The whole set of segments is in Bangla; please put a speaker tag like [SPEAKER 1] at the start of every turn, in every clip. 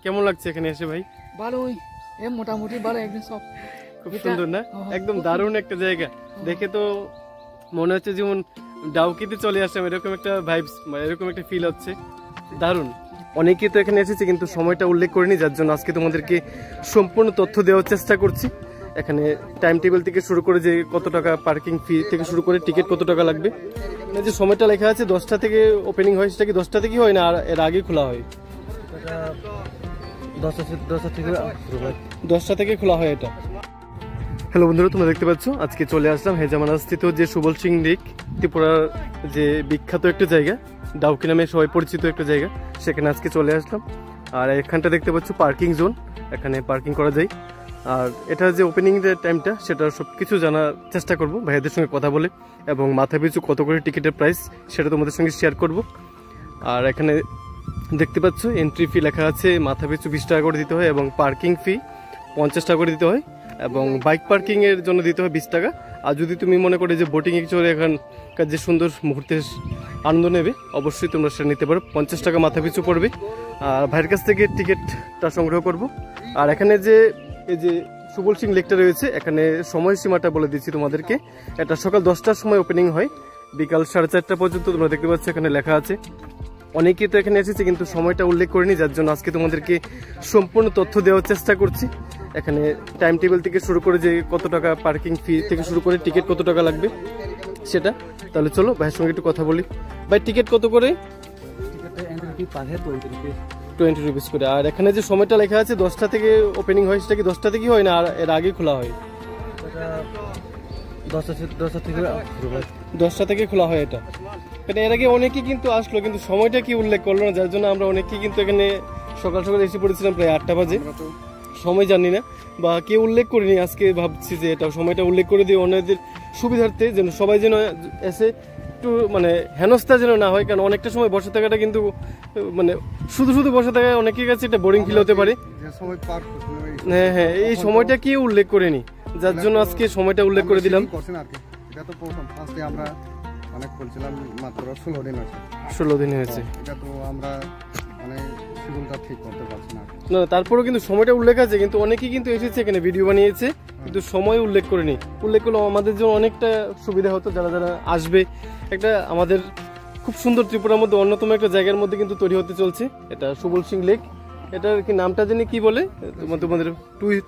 [SPEAKER 1] কেমন লাগছে এখানে এসে ভাই?
[SPEAKER 2] ভালোই, মোটামুটি ভালো একদম সব।
[SPEAKER 1] খুব সুন্দর না? একদম দারুণ একটা জায়গা। দেখে তো মনে হচ্ছে যেমন ডাউকিতে চলে আসলাম, এরকম একটা ভাইবস, এরকম একটা ফিল হচ্ছে। দারুণ। অনেকেই তো এখানে এসেছে কিন্তু সময়টা উল্লেখ করিনি, যার জন্য আজকে তোমাদেরকে সম্পূর্ণ তথ্য দেওয়ার চেষ্টা করছি। এখানে টাইম টেবিল থেকে শুরু করে যে কত টাকা পার্কিং ফি থেকে শুরু করে টিকিট কত টাকা লাগবে, যে সময়টা লেখা আছে 10টা থেকে ওপেনিং হয়, সেটা কি 10টা থেকে হয় না আর এর আগে খোলা হয়? 10টা থেকে খোলা হয় এটা। হ্যালো বন্ধুরা, তোমরা দেখতে পাচ্ছ আজকে চলে আসলাম হেজামারা স্থিত যে সুবল সিং লেক, ত্রিপুরার যে বিখ্যাত একটা জায়গা, ডাউকি নামে সবাই পরিচিত একটা জায়গা, সেখানে আজকে চলে আসলাম। আর এখানটা দেখতে পাচ্ছ পার্কিং জোন, এখানে পার্কিং করা যায়। আর এটা যে ওপেনিং টাইমটা সেটা সব কিছু জানার চেষ্টা করব ভাইয়াদের সঙ্গে কথা বলে, এবং মাথা পিছু কত করে টিকিটের প্রাইস সেটা তোমাদের সঙ্গে শেয়ার করব। আর এখানে দেখতে পাচ্ছ এন্ট্রি ফি লেখা আছে, মাথা পিছু 20 টাকা করে দিতে হয়, এবং পার্কিং ফি 50 টাকা করে দিতে হয়, এবং বাইক পার্কিং এর জন্য দিতে হয় 20 টাকা। আর যদি তুমি মনে করো যে বোটিং এ চড়ে এখানকার যে সুন্দর মুহূর্তের আনন্দ নেবে, অবশ্যই তোমরা সেটা নিতে পারো। 50 টাকা মাথা পিছু পড়বে। আর ভাইয়ের কাছ থেকে টিকিটটা সংগ্রহ করব। আর এখানে যে এই যে সুবল সিং লেকটা রয়েছে, এখানে সময়সীমাটা বলে দিচ্ছি তোমাদেরকে। এটা সকাল 10টার সময় ওপেনিং হয়, বিকাল 4:30 পর্যন্ত। তোমরা দেখতে পাচ্ছ এখানে লেখা আছে। অনেকেই তো এখানে এসেছে কিন্তু সময়টা উল্লেখ করিনি, যার জন্য আজকে তোমাদেরকে সম্পূর্ণ তথ্য দেওয়ার চেষ্টা করছি। এখানে টাইম টেবিল থেকে শুরু করে যে কত টাকা পার্কিং ফি থেকে শুরু করে টিকিট কত টাকা লাগবে সেটা। তাহলে চলো ভাইয়ের সঙ্গে একটু কথা বলি। ভাই, টিকিট কত করে? 20 রুপিস করে। আর এখানে যে সময়টা লেখা আছে 10টা থেকে ওপেনিং হয়, সেটা কি 10টা থেকে হয় না আর এর আগে খোলা হয়? 10টা থেকে খোলা হয় এটা। এর আগে অনেকেই কিন্তু আসলো, কিন্তু সময়টা কি উল্লেখ করলো না, যার জন্য আমরা অনেকেই কিন্তু এখানে সকাল সকাল এসে পড়েছিলাম প্রায় 8টা বাজে। সময় জানি না বা কেউ উল্লেখ করিনি, আজকে ভাবছি যে এটা সময়টা উল্লেখ করে দিই অন্যদের সুবিধার্থে, যেন সবাই যেন এসে একটু মানে হেনস্থা যেন না হয়। কারণ অনেকটা সময় বসে থাকাটা কিন্তু মানে শুধু শুধু বসে থাকা অনেকের কাছে এটা বোরিং ফিল হতে পারে। হ্যাঁ হ্যাঁ, এই সময়টা কেউ উল্লেখ করেনি, যার জন্য আজকে সময়টা উল্লেখ করে দিলাম। 16 দিন হয়েছে। না, তারপরেও কিন্তু সময়টা উল্লেখ আছে, কিন্তু অনেকেই কিন্তু এসেছে এখানে ভিডিও বানিয়েছে, কিন্তু সময় উল্লেখ করেনি। উল্লেখ করলে আমাদের জন্য অনেকটা সুবিধা হতো, যারা যারা আসবে। একটা আমাদের খুব সুন্দর ত্রিপুরার মধ্যে অন্যতম একটা জায়গার মধ্যে কিন্তু তৈরি হতে চলছে, এটা সুবল সিং লেক। এটার কি নামটা জানি কি বলে তোমাদের?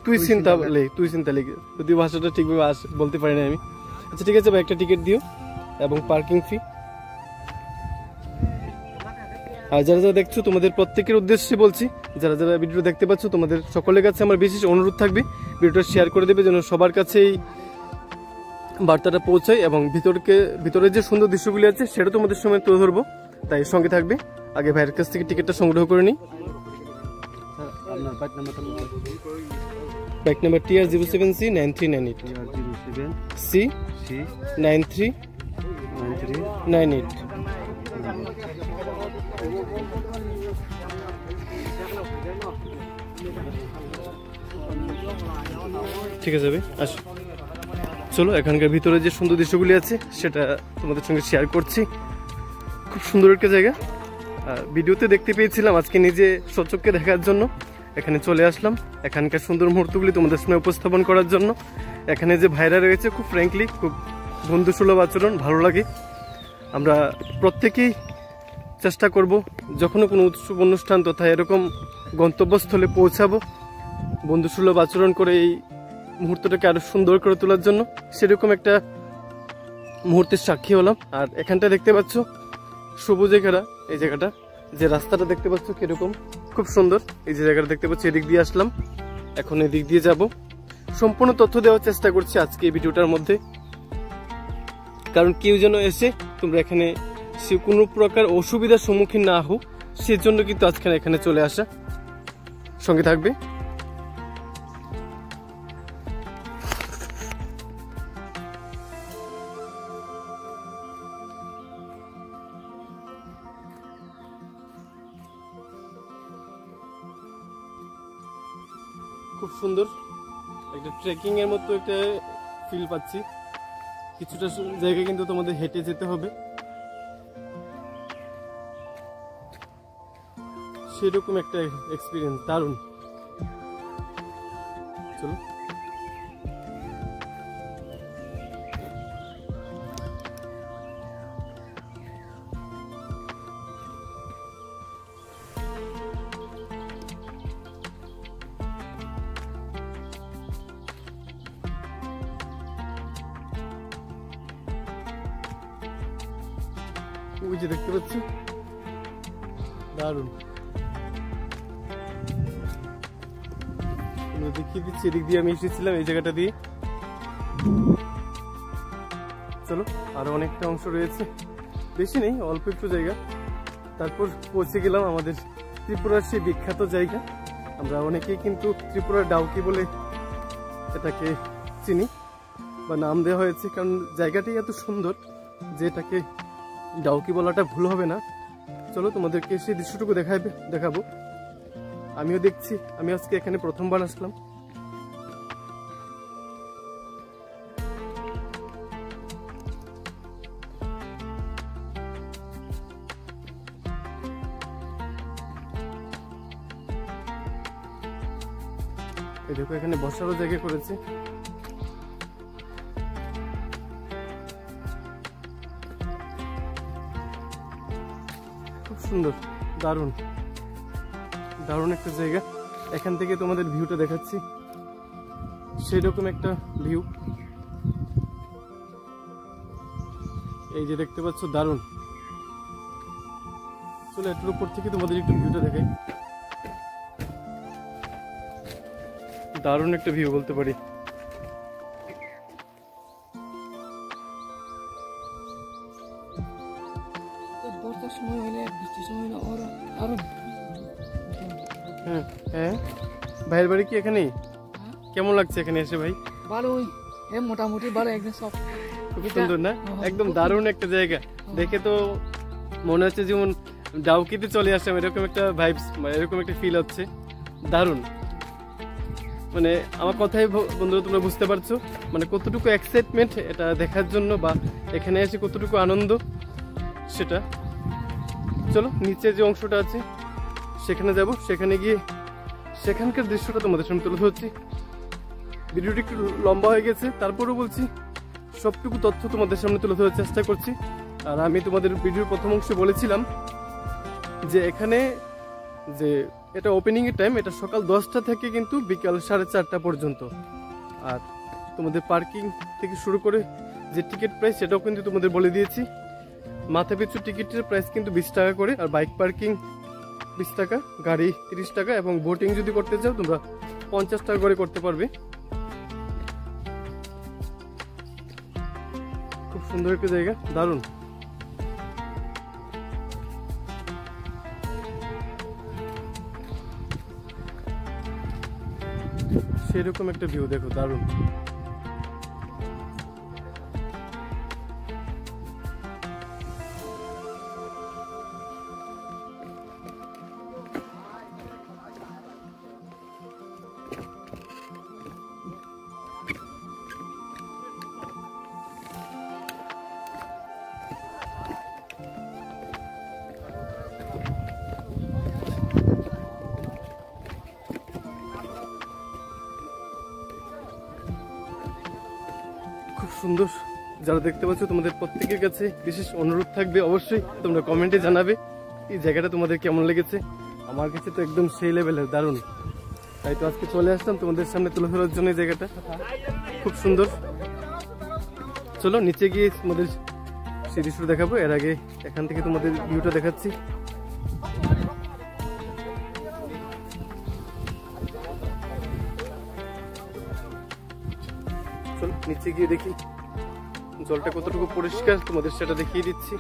[SPEAKER 1] টুইসিন্তা লেক, যদি ভাষাটা ঠিকভাবে বলতে পারি না আমি। আচ্ছা ঠিক আছে ভাই, একটা টিকিট দিও এবং পার্কিং ফি। আর যারা যারা দেখছো তোমাদের প্রত্যেকের উদ্দেশ্যে বলছি, যারা যারা ভিডিও দেখতে পাচ্ছ তোমাদের সকলের কাছে আমার বিশেষ অনুরোধ থাকবে ভিডিওটা শেয়ার করে দেবে, যেন সবার কাছেই বার্তাটা পৌঁছায়, এবং ভিতরে যে সুন্দর দৃশ্যগুলি আছে সেটা তোমাদের সময় তুলে ধরবো, তাই সঙ্গে থাকবে। আগে ভাইয়ের কাছ থেকে টিকিটটা সংগ্রহ করে নিই। Bike number TR07C9398 C9398। ঠিক আছে ভাই, আসো চলো এখানকার ভিতরে যে সুন্দর দৃশ্যগুলি আছে সেটা তোমাদের সঙ্গে শেয়ার করছি। খুব সুন্দর একটা জায়গা। ভিডিওতে দেখতে পেয়েছিলাম, আজকে নিজে সচক্ষে দেখার জন্য এখানে চলে আসলাম, এখানকার সুন্দর মুহূর্তগুলি তোমাদের সামনে উপস্থাপন করার জন্য। এখানে যে ভাইরা রয়েছে খুব ফ্র্যাঙ্কলি, খুব বন্ধুসুলভ আচরণ, ভালো লাগে। আমরা প্রত্যেকেই চেষ্টা করব যখনও কোনো উৎসব অনুষ্ঠান তথা এরকম গন্তব্যস্থলে পৌঁছাবো, বন্ধুসুলভ আচরণ করে এই মুহূর্তটাকে আরো সুন্দর করে তোলার জন্য। সেরকম একটা মুহূর্তের সাক্ষী হলাম। আর এখানটা দেখতে পাচ্ছ সবুজে ঘেরা এই জায়গাটা, যে রাস্তাটা দেখতে পাচ্ছ কিরকম খুব সুন্দর। এই যে জায়গাটা দেখতে পাচ্ছ, এদিক দিয়ে আসলাম, এখন এদিক দিয়ে যাব। সম্পূর্ণ তথ্য দেওয়ার চেষ্টা করছি আজকে এই ভিডিওটার মধ্যে, কারণ কেউ যেন এসে তোমরা এখানে কোনো প্রকার অসুবিধার সম্মুখীন না হও, সেজন্য কিন্তু আজকে এখানে চলে আসা। সঙ্গে থাকবে। খুব সুন্দর একটা ট্রেকিং এর মতো একটা ফিল পাচ্ছি। কিছুটা জায়গা কিন্তু তোমাদের হেঁটে যেতে হবে। সেরকম একটা এক্সপিরিয়েন্স, দারুণ। চলো ওই যে দেখতে পাচ্ছি, দারুণ। দেখিয়ে দিচ্ছি, এদিক দিয়ে আমি এসেছিলাম এই জায়গাটা দিয়ে। চলো, আরো অনেকটা অংশ রয়েছে, বেশি নেই, অল্প একটু জায়গা। তারপর পৌঁছে গেলাম আমাদের ত্রিপুরার সেই বিখ্যাত জায়গা। আমরা অনেকেই কিন্তু ত্রিপুরার ডাউকি বলে এটাকে চিনি বা নাম দেওয়া হয়েছে, কারণ জায়গাটি এত সুন্দর যে এটাকে ডাউকি বলাটা ভুল হবে না। চলো তোমাদেরকে সেই দৃশ্যটুকু দেখাবো। আমিও দেখছি, আমি আজকে এখানে প্রথমবার আসলাম। এই দেখো, এখানে বসারও জায়গা করেছে। খুব সুন্দর, দারুণ দারুণ একটা জায়গা। এখান থেকে তোমাদের ভিউটা দেখাচ্ছি, সেরকম একটা ভিউ। এই যে দেখতে পাচ্ছ, দারুণ। চলো এটার উপর থেকে তোমাদের একটু ভিউটা দেখাই। দারুণ একটা ভিউ বলতে পারি।
[SPEAKER 2] বর্ষার সময় হলে, বৃষ্টির সময় হলে আরো
[SPEAKER 1] হ্যাঁ হ্যাঁ, ভাইয়ের বাড়ি কি এখানেই? কেমন লাগছে এখানে এসে ভাই?
[SPEAKER 2] ভালোই, মোটামুটি ভালো, একদম সব
[SPEAKER 1] খুব সুন্দর না? একদম দারুণ একটা জায়গা। দেখে তো মনে হচ্ছে যেমন ডাউকিতে চলে আসলাম, এরকম একটা ভাইবস, এরকম একটা ফিল হচ্ছে। দারুণ, মানে আমার কথাই বন্ধুরা তোমরা বুঝতে পারছো মানে কতটুকু এক্সাইটমেন্ট এটা দেখার জন্য, বা এখানে এসে কতটুকু আনন্দ সেটা। চলো নিচে যে অংশটা আছে সেখানে যাব, সেখানে গিয়ে সেখানকার দৃশ্যটা তোমাদের সামনে তুলে ধরছি। ভিডিওটি একটু লম্বা হয়ে গেছে, তারপরেও বলছি সবটুকু তথ্য তোমাদের সামনে তুলে ধরার চেষ্টা করছি। আর আমি তোমাদের ভিডিওর প্রথম অংশে বলেছিলাম যে এখানে যে এটা ওপেনিং এর টাইম, এটা সকাল 10টা থেকে কিন্তু বিকাল 4:30 পর্যন্ত। আর তোমাদের পার্কিং থেকে শুরু করে যে টিকিট প্রাইস সেটাও কিন্তু তোমাদের বলে দিয়েছি। মাথা পিছু টিকিটের প্রাইস কিন্তু 20 টাকা করে, আর বাইক পার্কিং 20 টাকা, গাড়ি 30 টাকা, এবং বোটিং যদি করতে চাও তোমরা 50 টাকা করে করতে পারবে। খুব সুন্দর একটা জায়গা, দারুণ। সেরকম একটা ভিউ দেখো, দারুণ। খুব সুন্দর। যারা দেখতে পাচ্ছ তোমাদের প্রত্যেকের কাছে বিশেষ অনুরোধ থাকবে, অবশ্যই তোমরা কমেন্টে জানাবে এই জায়গাটা তোমাদের কেমন লেগেছে। আমার কাছে তো একদম সেই লেভেলের, দারুণ। তাই তো আজকে চলে আসলাম তোমাদের সামনে তুলে ধরার জন্য এই জায়গাটা। খুব সুন্দর। চলো নিচে গিয়ে তোমাদের সেই দৃশ্যটা দেখাবো। এর আগে এখান থেকে তোমাদের ভিউটা দেখাচ্ছি। চলো নিচে গিয়ে দেখি জলটা কতটুকু পরিষ্কার, তোমাদের সেটা দেখিয়ে দিচ্ছি।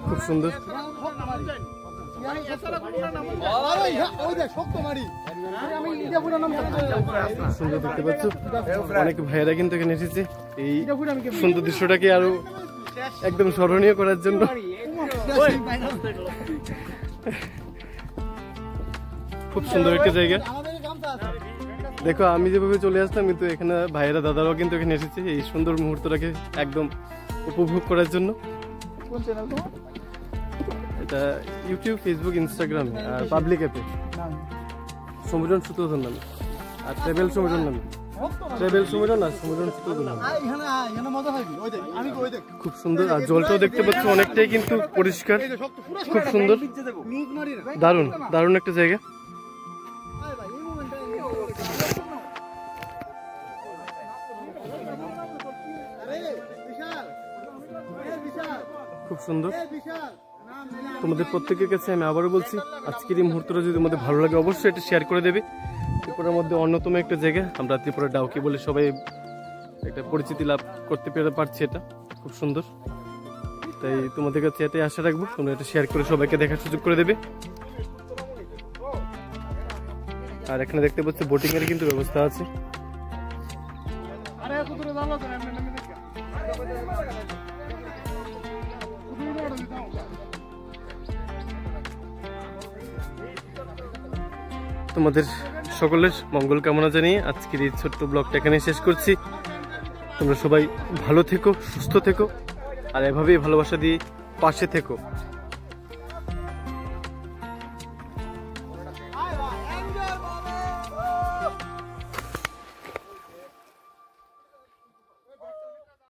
[SPEAKER 1] খুব সুন্দর, সুন্দর দেখতে পাচ্ছ। অনেক ভাইয়েরা কিন্তু এখানে এসেছে এই সুন্দর দৃশ্যটাকে আরো একদম স্মরণীয় করার জন্য। খুব সুন্দর একটা জায়গা। দেখো আমি যেভাবে চলে আসলাম, কিন্তু এখানে ভাইয়েরা দাদারাও কিন্তু এখানে এসেছে এই সুন্দর মুহূর্তটাকে একদম উপভোগ করার জন্য। এটা ইউটিউব, ফেসবুক, ইনস্টাগ্রাম আর পাবলিক অ্যাপে সমীরণ সূত্রধর নামে, আর ট্রাভেল সমীরণ নামে, ট্রাভেল সমীরণ আর সমীরণ সূত্রধর নামে। খুব সুন্দর, আর জলটাও দেখতে পাচ্ছ অনেকটাই কিন্তু পরিষ্কার, খুব সুন্দর, দারুণ দারুণ একটা জায়গা। খুব সুন্দর। তোমাদের প্রত্যেকের কাছে আমি আবারও বলছি, আজকের এই মুহূর্তটা যদি তোমাদের ভালো লাগে অবশ্যই এটা শেয়ার করে দেবে। ত্রিপুরার মধ্যে অন্যতম একটা জায়গা, আমরা ত্রিপুরা ডাউকি বলে সবাই একটা পরিচিতি লাভ করতে পারছি। এটা খুব সুন্দর, তাই তোমাদের কাছে এটাই আশা রাখবো তোমরা এটা শেয়ার করে সবাইকে দেখার সুযোগ করে দেবে। আর এখানে দেখতে পাচ্ছি বোটিং এর কিন্তু ব্যবস্থা আছে। তোমাদের সকলের মঙ্গল কামনা জানিয়ে আজকের এই ছোট্ট ব্লগটা এখানে শেষ করছি। তোমরা সবাই ভালো থেকো, সুস্থ থেকো, আর এভাবেই ভালোবাসা দিয়ে পাশে থেকো।